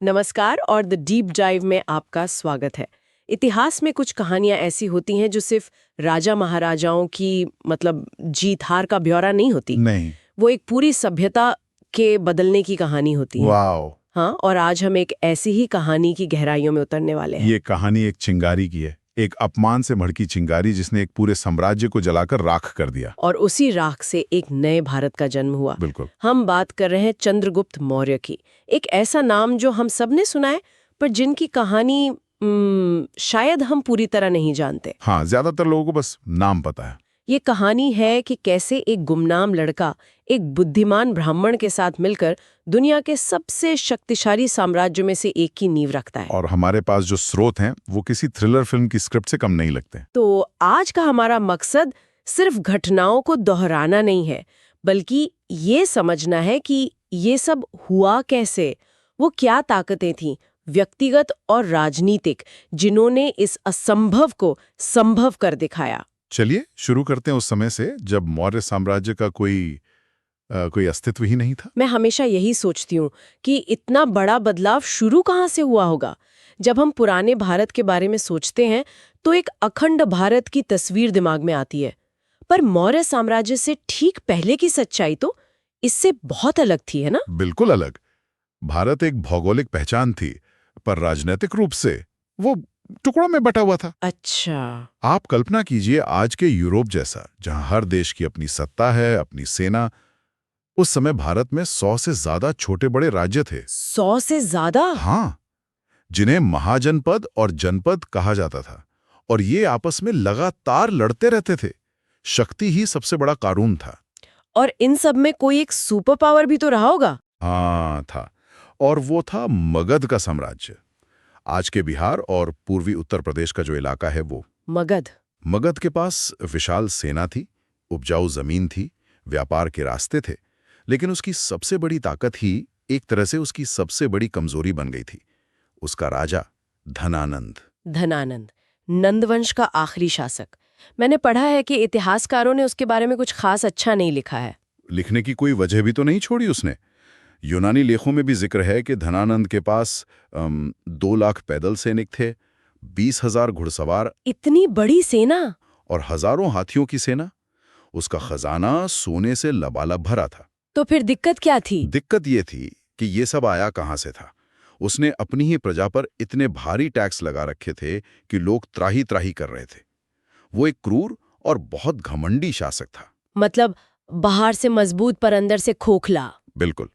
नमस्कार और the deep dive में आपका स्वागत है। इतिहास में कुछ कहानियां ऐसी होती हैं जो सिर्फ राजा महाराजाओं की जीत हार का ब्यौरा नहीं होती। नहीं। वो एक पूरी सभ्यता के बदलने की कहानी होती है। वाओ। हाँ, और आज हम एक ऐसी ही कहानी की गहराइयों में उतरने वाले हैं। ये कहानी एक चिंगारी की है, एक अपमान से भड़की चिंगारी जिसने एक पूरे साम्राज्य को जलाकर राख कर दिया। और उसी राख से एक नए भारत का जन्म हुआ। बिल्कुल। हम बात कर रहे हैं चंद्रगुप्त मौर्य की। एक ऐसा नाम जो हम सब ने सुना है, पर जिनकी कहानी शायद हम पूरी तरह नहीं जानते। हाँ, ज्यादातर लोगों को बस नाम पता है। ये कहानी है कि कैसे एक गुमनाम लड़का एक बुद्धिमान ब्राह्मण के साथ मिलकर दुनिया के सबसे शक्तिशाली साम्राज्य में से एक की नींव रखता है। और हमारे पास जो स्रोत हैं वो किसी थ्रिलर फिल्म की स्क्रिप्ट से कम नहीं लगते। तो आज का हमारा मकसद सिर्फ घटनाओं को दोहराना नहीं है, बल्कि ये समझना है कि ये सब हुआ कैसे, वो क्या ताकतें थीं, व्यक्तिगत और राजनीतिक, जिन्होंने इस असंभव को संभव कर दिखाया। चलिए शुरू करते हैं उस समय से जब मौर्य साम्राज्य का कोई अस्तित्व ही नहीं था। मैं हमेशा यही सोचती हूँ कि इतना बड़ा बदलाव शुरू कहाँ से हुआ होगा। जब हम पुराने भारत के बारे में सोचते हैं तो एक अखंड भारत की तस्वीर दिमाग में आती है, पर मौर्य साम्राज्य से ठीक पहले की सच्चाई तो इससे बहुत अलग थी, है ना? बिल्कुल अलग। भारत एक भौगोलिक पहचान थी, पर राजनीतिक रूप से वो टुकड़ों में बटा हुआ था। अच्छा। आप कल्पना कीजिए आज के यूरोप जैसा, जहां हर देश की अपनी सत्ता है, अपनी सेना। उस समय भारत में 100 से ज्यादा छोटे बड़े राज्य थे। 100 से ज्यादा? हाँ, जिन्हें महाजनपद और जनपद कहा जाता था, और ये आपस में लगातार लड़ते रहते थे। शक्ति ही सबसे बड़ा कानून था। और इन सब में कोई एक सुपर पावर भी तो रहा होगा। हाँ था, और वो था मगध का साम्राज्य। आज के बिहार और पूर्वी उत्तर प्रदेश का जो इलाका है वो मगध के पास विशाल सेना थी, उपजाऊ जमीन थी, व्यापार के रास्ते थे। लेकिन उसकी सबसे बड़ी ताकत ही एक तरह से उसकी सबसे बड़ी कमजोरी बन गई थी। उसका राजा धनानंद, नंदवंश का आखिरी शासक। मैंने पढ़ा है कि इतिहासकारों ने उसके बारे में कुछ खास अच्छा नहीं लिखा है। लिखने की कोई वजह भी तो नहीं छोड़ी उसने। यूनानी लेखों में भी जिक्र है कि धनानंद के पास 2 लाख पैदल सैनिक थे, 20,000 घुड़सवार, इतनी बड़ी सेना और हजारों हाथियों की सेना। उसका खजाना सोने से लबालब भरा था। तो फिर दिक्कत क्या थी? दिक्कत ये थी कि ये सब आया कहां से था। उसने अपनी ही प्रजा पर इतने भारी टैक्स लगा रखे थे कि लोग त्राही त्राही कर रहे थे। वो एक क्रूर और बहुत घमंडी शासक था। मतलब बाहर से मजबूत पर अंदर से खोखला। बिल्कुल।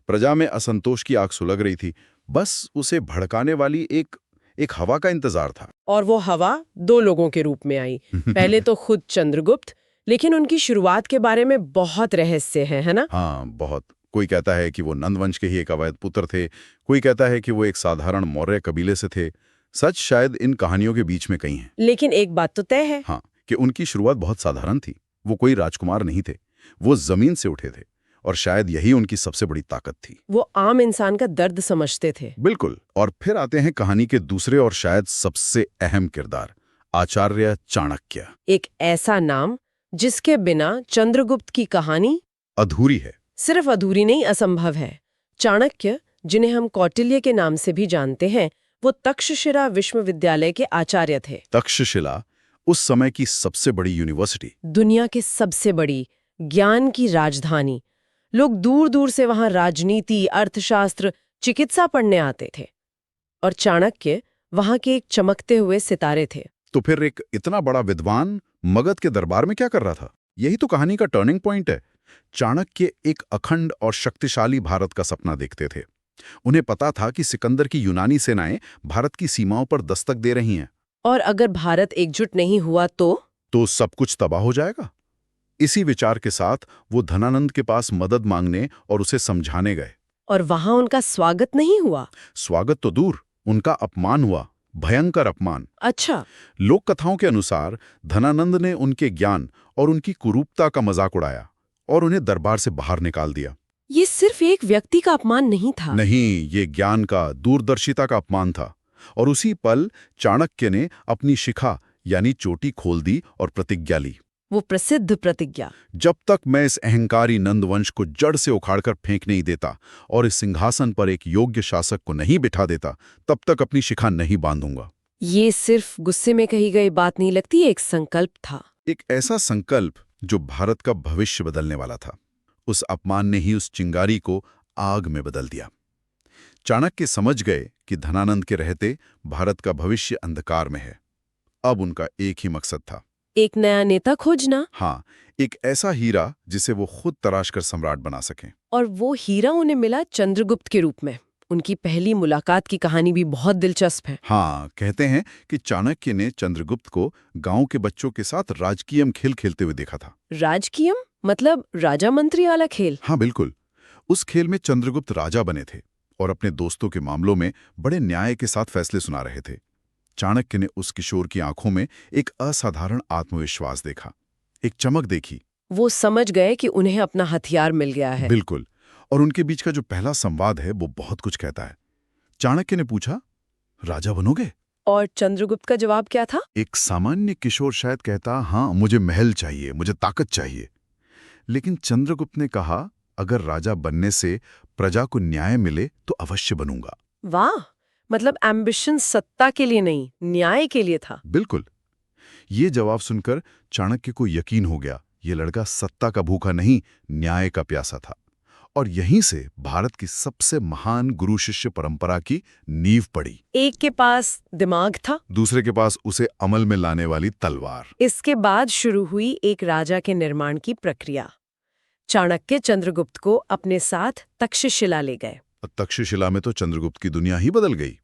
प्रजा में असंतोष की आग सुलग रही थी। बस उसे भड़काने वाली एक हवा का इंतजार था। और वो हवा 2 लोगों के रूप में आई। पहले तो खुद चंद्रगुप्त, लेकिन उनकी शुरुआत के बारे में बहुत रहस्य है ना? हाँ, बहुत। कोई कहता है कि वो नंदवंश के ही एक अवैध पुत्र थे, कोई कहता है कि वो एक साधारण मौर्य कबीले से थे। सच शायद इन कहानियों के बीच में कहीं है। लेकिन एक बात तो तय है। हाँ, कि उनकी शुरुआत बहुत साधारण थी। वो कोई राजकुमार नहीं थे, वो जमीन से उठे थे, और शायद यही उनकी सबसे बड़ी ताकत थी। वो आम इंसान का दर्द समझते थे। बिल्कुल। और फिर आते हैं कहानी के दूसरे और शायद सबसे अहम किरदार, आचार्य चाणक्य। एक ऐसा नाम जिसके बिना चंद्रगुप्त की कहानी अधूरी है। सिर्फ अधूरी नहीं, असंभव है। चाणक्य, जिन्हें हम कौटिल्य के नाम से भी जानते हैं, वो तक्षशिला विश्वविद्यालय के आचार्य थे। तक्षशिला उस समय की सबसे बड़ी यूनिवर्सिटी, दुनिया की सबसे बड़ी ज्ञान की राजधानी। लोग दूर दूर से वहां राजनीति, अर्थशास्त्र, चिकित्सा पढ़ने आते थे। और चाणक्य वहां के एक चमकते हुए सितारे थे। तो फिर एक इतना बड़ा विद्वान मगध के दरबार में क्या कर रहा था? यही तो कहानी का टर्निंग पॉइंट है। चाणक्य एक अखंड और शक्तिशाली भारत का सपना देखते थे। उन्हें पता था कि सिकंदर की यूनानी सेनाएं भारत की सीमाओं पर दस्तक दे रही हैं। और अगर भारत एकजुट नहीं हुआ तो सब कुछ तबाह हो जाएगा। इसी विचार के साथ वो धनानंद के पास मदद मांगने और उसे समझाने गए। और वहां उनका स्वागत नहीं हुआ। स्वागत तो दूर, उनका अपमान हुआ, भयंकर अपमान। अच्छा। लोक कथाओं के अनुसार धनानंद ने उनके ज्ञान और उनकी कुरूपता का मजाक उड़ाया और उन्हें दरबार से बाहर निकाल दिया। ये सिर्फ एक व्यक्ति का अपमान नहीं था। नहीं, ये ज्ञान का, दूरदर्शिता का अपमान था। और उसी पल चाणक्य ने अपनी शिखा यानी चोटी खोल दी और प्रतिज्ञा ली। वो प्रसिद्ध प्रतिज्ञा। जब तक मैं इस अहंकारी नंदवंश को जड़ से उखाड़कर फेंक नहीं देता और इस सिंहासन पर एक योग्य शासक को नहीं बिठा देता, तब तक अपनी शिखा नहीं बांधूंगा। ये सिर्फ गुस्से में कही गई बात नहीं लगती, एक संकल्प था। एक ऐसा संकल्प जो भारत का भविष्य बदलने वाला था। उस अपमान ने ही उस चिंगारी को आग में बदल दिया। चाणक्य समझ गए कि धनानंद के रहते भारत का भविष्य अंधकार में है। अब उनका एक ही मकसद था, एक नया नेता खोजना। हाँ, एक ऐसा हीरा जिसे वो खुद तराश कर सम्राट बना सकें। और वो हीरा उन्हें मिला चंद्रगुप्त के रूप में। उनकी पहली मुलाकात की कहानी भी बहुत दिलचस्प है। हाँ, कहते हैं कि चाणक्य ने चंद्रगुप्त को गांव के बच्चों के साथ राजकीय खेल खेलते हुए देखा था। राजकीय मतलब राजा मंत्री वाला खेल? हाँ बिल्कुल। उस खेल में चंद्रगुप्त राजा बने थे और अपने दोस्तों के मामलों में बड़े न्याय के साथ फैसले सुना रहे थे। चाणक्य ने उस किशोर की आंखों में एक असाधारण आत्मविश्वास देखा, एक चमक देखी। वो समझ गए कि उन्हें अपना हथियार मिल गया है। बिल्कुल। और उनके बीच का जो पहला संवाद है वो बहुत कुछ कहता है। चाणक्य ने पूछा, राजा बनोगे? और चंद्रगुप्त का जवाब क्या था? एक सामान्य किशोर शायद कहता, हाँ, मुझे महल चाहिए, मुझे ताकत चाहिए। लेकिन चंद्रगुप्त ने कहा, अगर राजा बनने से प्रजा को न्याय मिले तो अवश्य बनूंगा। वाह, मतलब एम्बिशन सत्ता के लिए नहीं, न्याय के लिए था। बिल्कुल। ये जवाब सुनकर चाणक्य को यकीन हो गया, ये लड़का सत्ता का भूखा नहीं, न्याय का प्यासा था। और यहीं से भारत की सबसे महान गुरु शिष्य परंपरा की नींव पड़ी। एक के पास दिमाग था, दूसरे के पास उसे अमल में लाने वाली तलवार। इसके बाद शुरू हुई एक राजा के निर्माण की प्रक्रिया। चाणक्य चंद्रगुप्त को अपने साथ तक्षशिला ले गए। तक्षशिला में तो चंद्रगुप्त की दुनिया ही बदल गई।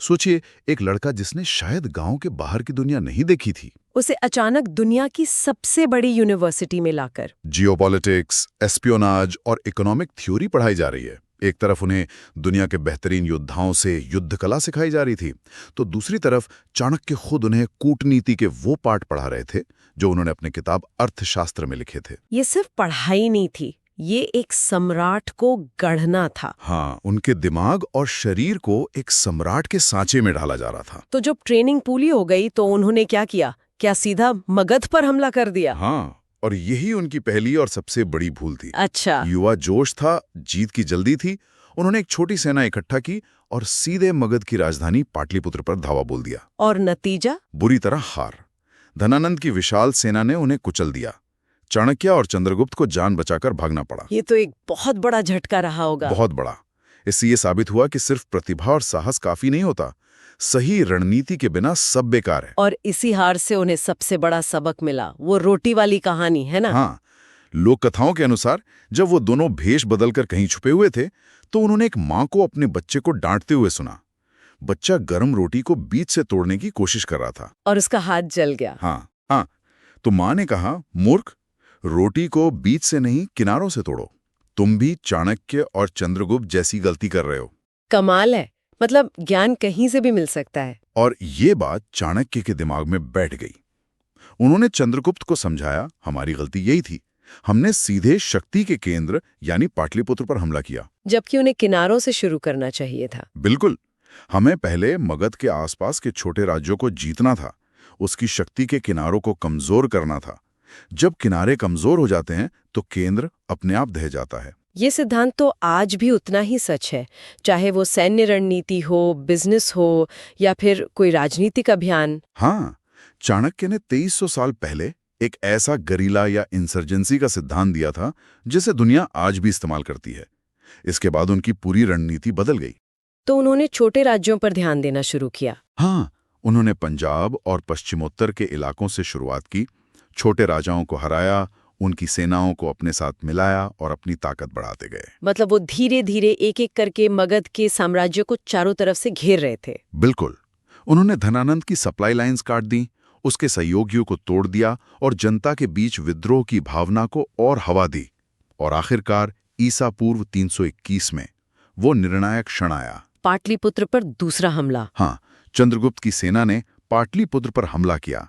सोचिए, एक लड़का जिसने शायद गांव के बाहर की दुनिया नहीं देखी थी, उसे अचानक दुनिया की सबसे बड़ी यूनिवर्सिटी में लाकर जियोपॉलिटिक्स, एस्पियोनाज और इकोनॉमिक थ्योरी पढ़ाई जा रही है। एक तरफ उन्हें दुनिया के बेहतरीन योद्धाओं से युद्ध कला सिखाई जा रही थी, तो दूसरी तरफ चाणक्य खुद उन्हें कूटनीति के वो पाठ पढ़ा रहे थे जो उन्होंने अपनी किताब अर्थशास्त्र में लिखे थे। ये सिर्फ पढ़ाई नहीं थी, ये एक सम्राट को गढ़ना था। हाँ, उनके दिमाग और शरीर को एक सम्राट के सांचे में डाला जा रहा था। तो जब ट्रेनिंग पूरी हो गई तो उन्होंने क्या किया? क्या सीधा मगध पर हमला कर दिया? हाँ, और यही उनकी पहली और सबसे बड़ी भूल थी। अच्छा। युवा जोश था, जीत की जल्दी थी। उन्होंने एक छोटी सेना इकट्ठा की और सीधे मगध की राजधानी पाटलिपुत्र पर धावा बोल दिया। और नतीजा? बुरी तरह हार। धनानंद की विशाल सेना ने उन्हें कुचल दिया। चाणक्य और चंद्रगुप्त को जान बचाकर भागना पड़ा। ये तो एक बहुत बड़ा झटका रहा होगा। बहुत बड़ा। इससे ये साबित हुआ कि सिर्फ प्रतिभा और साहस काफी नहीं होता, सही रणनीति के बिना सब बेकार है। और इसी हार से उन्हें सबसे बड़ा सबक मिला, वो रोटी वाली कहानी, है ना? हाँ, लोक कथाओं के अनुसार जब वो दोनों भेष बदलकर कहीं छुपे हुए थे तो उन्होंने एक माँ को अपने बच्चे को डांटते हुए सुना। बच्चा गर्म रोटी को बीच से तोड़ने की कोशिश कर रहा था और उसका हाथ जल गया। हाँ, तो माँ ने कहा, मूर्ख, रोटी को बीच से नहीं किनारों से तोड़ो। तुम भी चाणक्य और चंद्रगुप्त जैसी गलती कर रहे हो। कमाल है, मतलब ज्ञान कहीं से भी मिल सकता है। और ये बात चाणक्य के दिमाग में बैठ गई। उन्होंने चंद्रगुप्त को समझाया, हमारी गलती यही थी, हमने सीधे शक्ति के केंद्र यानी पाटलिपुत्र पर हमला किया, जबकि उन्हें किनारों से शुरू करना चाहिए था। बिल्कुल। हमें पहले मगध के आसपास के छोटे राज्यों को जीतना था, उसकी शक्ति के किनारों को कमजोर करना था। जब किनारे कमजोर हो जाते हैं तो केंद्र अपने आप ढह जाता है। ये सिद्धांत तो आज भी उतना ही सच है, चाहे वो सैन्य रणनीति हो, बिजनेस हो या फिर कोई राजनीतिक अभियान। हाँ, चाणक्य ने 2300 साल पहले एक ऐसा गरिला या इंसर्जेंसी का सिद्धांत दिया था जिसे दुनिया आज भी इस्तेमाल करती है। इसके बाद उनकी पूरी रणनीति बदल गई। तो उन्होंने छोटे राज्यों पर ध्यान देना शुरू किया। हाँ, उन्होंने पंजाब और पश्चिमोत्तर के इलाकों से शुरुआत की, छोटे राजाओं को हराया, उनकी सेनाओं को अपने साथ मिलाया और अपनी ताकत बढ़ाते गए। मतलब वो धीरे धीरे एक एक करके मगध के साम्राज्य को चारों तरफ से घेर रहे थे। बिल्कुल। उन्होंने धनानंद की सप्लाई लाइंस काट दी, उसके सहयोगियों को तोड़ दिया और जनता के बीच विद्रोह की भावना को और हवा दी। और आखिरकार ईसा पूर्व 321 में वो निर्णायक क्षण आया। पाटलिपुत्र पर दूसरा हमला। हाँ, चंद्रगुप्त की सेना ने पाटलिपुत्र पर हमला किया।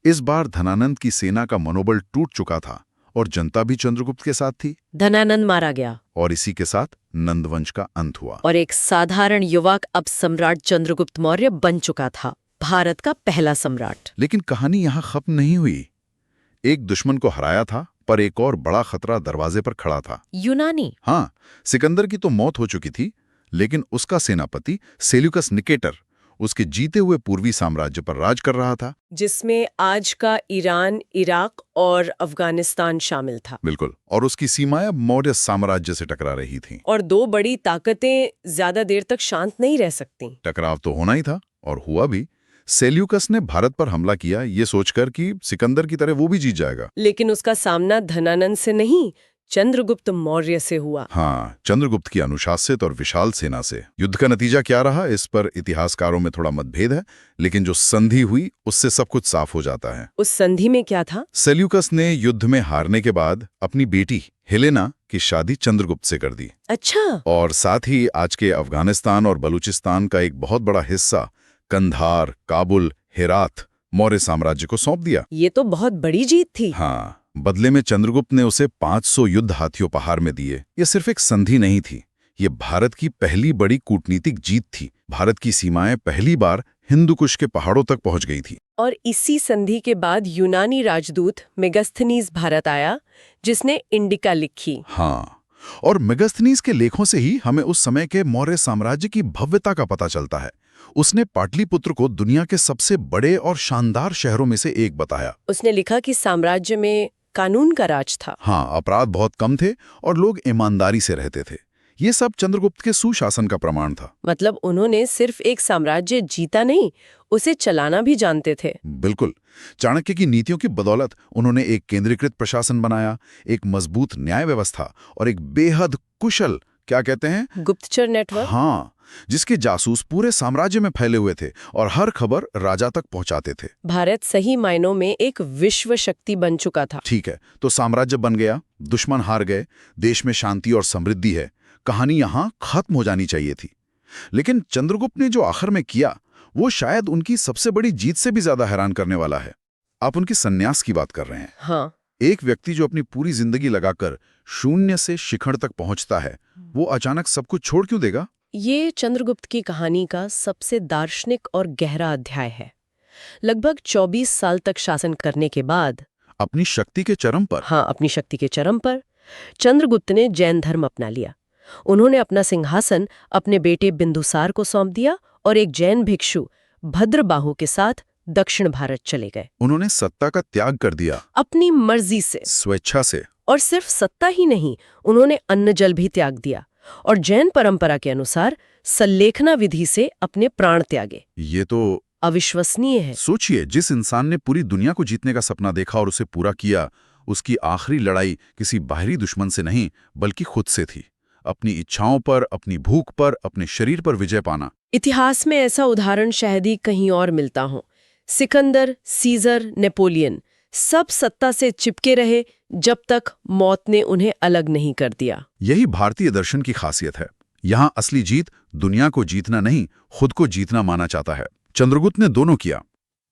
इस बार धनानंद की सेना का मनोबल टूट चुका था और जनता भी चंद्रगुप्त के साथ थी। धनानंद मारा गया और इसी के साथ नंदवंश का अंत हुआ। और एक साधारण युवक अब सम्राट चंद्रगुप्त मौर्य बन चुका था, भारत का पहला सम्राट। लेकिन कहानी यहाँ खत्म नहीं हुई। एक दुश्मन को हराया था, पर एक और बड़ा खतरा दरवाजे पर खड़ा था। यूनानी? हाँ, सिकंदर की तो मौत हो चुकी थी, लेकिन उसका सेनापति सेल्यूकस निकेटर उसके जीते हुए पूर्वी साम्राज्य पर राज कर रहा था। जिसमें आज का ईरान, इराक और अफगानिस्तान शामिल था। बिल्कुल, और उसकी सीमाएं अब मौर्य साम्राज्य से टकरा रही थीं। और दो बड़ी ताकतें ज्यादा देर तक शांत नहीं रह सकती। टकराव तो होना ही था, और हुआ भी। सेल्यूकस ने भारत पर हमला किया, ये सोचकर कि सिकंदर की तरह वो भी जीत जाएगा। लेकिन उसका सामना धनानंद से नहीं, चंद्रगुप्त मौर्य से हुआ। हाँ, चंद्रगुप्त की अनुशासित और विशाल सेना से। युद्ध का नतीजा क्या रहा, इस पर इतिहासकारों में थोड़ा मतभेद है, लेकिन जो संधि हुई उससे सब कुछ साफ हो जाता है। उस संधि में क्या था? सेल्यूकस ने युद्ध में हारने के बाद अपनी बेटी हेलेना की शादी चंद्रगुप्त से कर दी। अच्छा। और साथ ही आज के अफगानिस्तान और बलूचिस्तान का एक बहुत बड़ा हिस्सा, कंधार, काबुल, हेरात, मौर्य साम्राज्य को सौंप दिया। ये तो बहुत बड़ी जीत थी। हाँ, बदले में चंद्रगुप्त ने उसे 500 युद्ध हाथी उपहार में दिए। ये सिर्फ एक संधि नहीं थी, ये भारत की पहली बड़ी कूटनीतिक जीत थी। भारत की सीमाएं पहली बार हिंदू कुश के पहाड़ों तक पहुंच गई थी। और इसी संधि के बाद यूनानी राजदूत मेगास्थनीज भारत आया, जिसने इंडिका लिखी। हाँ, और मेगास्थनीज के लेखों से ही हमें उस समय के मौर्य साम्राज्य की भव्यता का पता चलता है। उसने पाटलिपुत्र को दुनिया के सबसे बड़े और शानदार शहरों में से एक बताया। उसने लिखा कि साम्राज्य में कानून का राज था। हाँ, अपराध बहुत कम थे और लोग ईमानदारी से रहते थे। ये सब चंद्रगुप्त के सुशासन का प्रमाण था। मतलब उन्होंने सिर्फ एक साम्राज्य जीता नहीं, उसे चलाना भी जानते थे। बिल्कुल, चाणक्य की नीतियों की बदौलत उन्होंने एक केंद्रीकृत प्रशासन बनाया, एक मजबूत न्याय व्यवस्था और एक बेहद कुशल, क्या कहते हैं, गुप्तचर नेटवर्क। हाँ, जिसके जासूस पूरे साम्राज्य में फैले हुए थे और हर खबर राजा तक पहुंचाते थे। भारत सही मायनों में एक विश्व शक्ति बन चुका था। ठीक है, तो साम्राज्य बन गया, दुश्मन हार गए, देश में शांति और समृद्धि है। कहानी यहां खत्म हो जानी चाहिए थी। लेकिन चंद्रगुप्त ने जो आखिर में किया, वो शायद उनकी सबसे बड़ी जीत से भी ज्यादा हैरान करने वाला है। आप उनकी संन्यास की बात कर रहे हैं। हाँ। एक व्यक्ति जो अपनी पूरी जिंदगी लगाकर शून्य से शिखर तक पहुंचता है, वो अचानक सब कुछ छोड़ क्यों देगा? ये चंद्रगुप्त की कहानी का सबसे दार्शनिक और गहरा अध्याय है। लगभग 24 साल तक शासन करने के बाद, अपनी शक्ति के चरम पर, हाँ, अपनी शक्ति के चरम पर, चंद्रगुप्त ने जैन धर्म अपना लिया। उन्होंने अपना सिंहासन अपने बेटे बिंदुसार को सौंप दिया और एक जैन भिक्षु भद्रबाहु के साथ दक्षिण भारत चले गए। उन्होंने सत्ता का त्याग कर दिया, अपनी मर्जी से, स्वेच्छा से। और सिर्फ सत्ता ही नहीं, उन्होंने अन्न जल भी त्याग दिया और जैन परंपरा के अनुसार सल्लेखना विधि से अपने प्राण त्यागे। ये तो अविश्वसनीय है। सोचिए, जिस इंसान ने पूरी दुनिया को जीतने का सपना देखा और उसे पूरा किया, उसकी आखिरी लड़ाई किसी बाहरी दुश्मन से नहीं बल्कि खुद से थी। अपनी इच्छाओं पर, अपनी भूख पर, अपने शरीर पर विजय पाना। इतिहास में ऐसा उदाहरण शायद ही कहीं और मिलता हो। सिकंदर, सीजर, नेपोलियन सब सत्ता से चिपके रहे जब तक मौत ने उन्हें अलग नहीं कर दिया। यही भारतीय दर्शन की खासियत है। यहाँ असली जीत दुनिया को जीतना नहीं, खुद को जीतना माना जाता है। चंद्रगुप्त ने दोनों किया।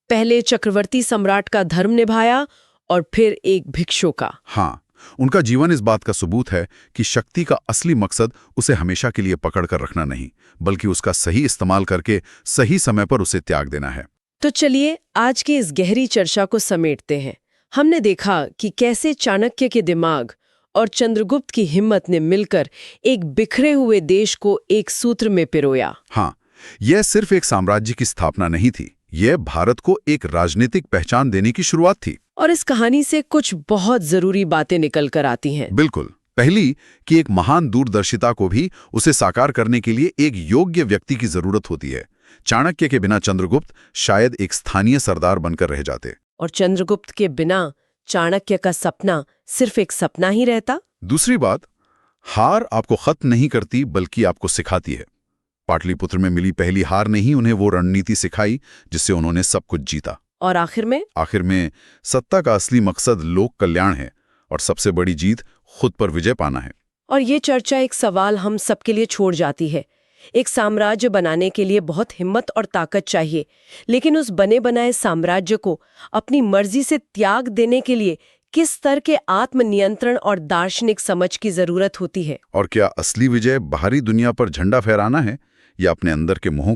पहले चक्रवर्ती सम्राट का धर्म निभाया और फिर एक भिक्षु का। हाँ, उनका जीवन इस बात का सबूत है कि शक्ति का असली मकसद उसे हमेशा के लिए पकड़ कर रखना नहीं, बल्कि उसका सही इस्तेमाल करके सही समय पर उसे त्याग देना है। तो चलिए आज की इस गहरी चर्चा को समेटते हैं। हमने देखा कि कैसे चाणक्य के दिमाग और चंद्रगुप्त की हिम्मत ने मिलकर एक बिखरे हुए देश को एक सूत्र में पिरोया। हाँ, यह सिर्फ एक साम्राज्य की स्थापना नहीं थी, यह भारत को एक राजनीतिक पहचान देने की शुरुआत थी। और इस कहानी से कुछ बहुत जरूरी बातें निकल कर आती हैं। बिल्कुल। पहली, कि एक महान दूरदर्शिता को भी उसे साकार करने के लिए एक योग्य व्यक्ति की जरूरत होती है। चाणक्य के बिना चंद्रगुप्त शायद एक स्थानीय सरदार बनकर रह जाते। और चंद्रगुप्त के बिना चाणक्य का सपना सिर्फ एक सपना ही रहता। दूसरी बात, हार आपको खत्म नहीं करती बल्कि आपको सिखाती है। पाटलिपुत्र में मिली पहली हार ने ही उन्हें वो रणनीति सिखाई जिससे उन्होंने सब कुछ जीता। और आखिर में सत्ता का असली मकसद लोक कल्याण है और सबसे बड़ी जीत खुद पर विजय पाना है। और ये चर्चा एक सवाल हम सबके लिए छोड़ जाती है। एक साम्राज्य बनाने के लिए बहुत हिम्मत और ताकत चाहिए, लेकिन उस बने बनाए साम्राज्य को अपनी मर्जी से त्याग देने के लिए किस स्तर के आत्मनियंत्रण और दार्शनिक समझ की जरूरत होती है? और क्या असली विजय बाहरी दुनिया पर झंडा फहराना है या अपने अंदर के मोहों को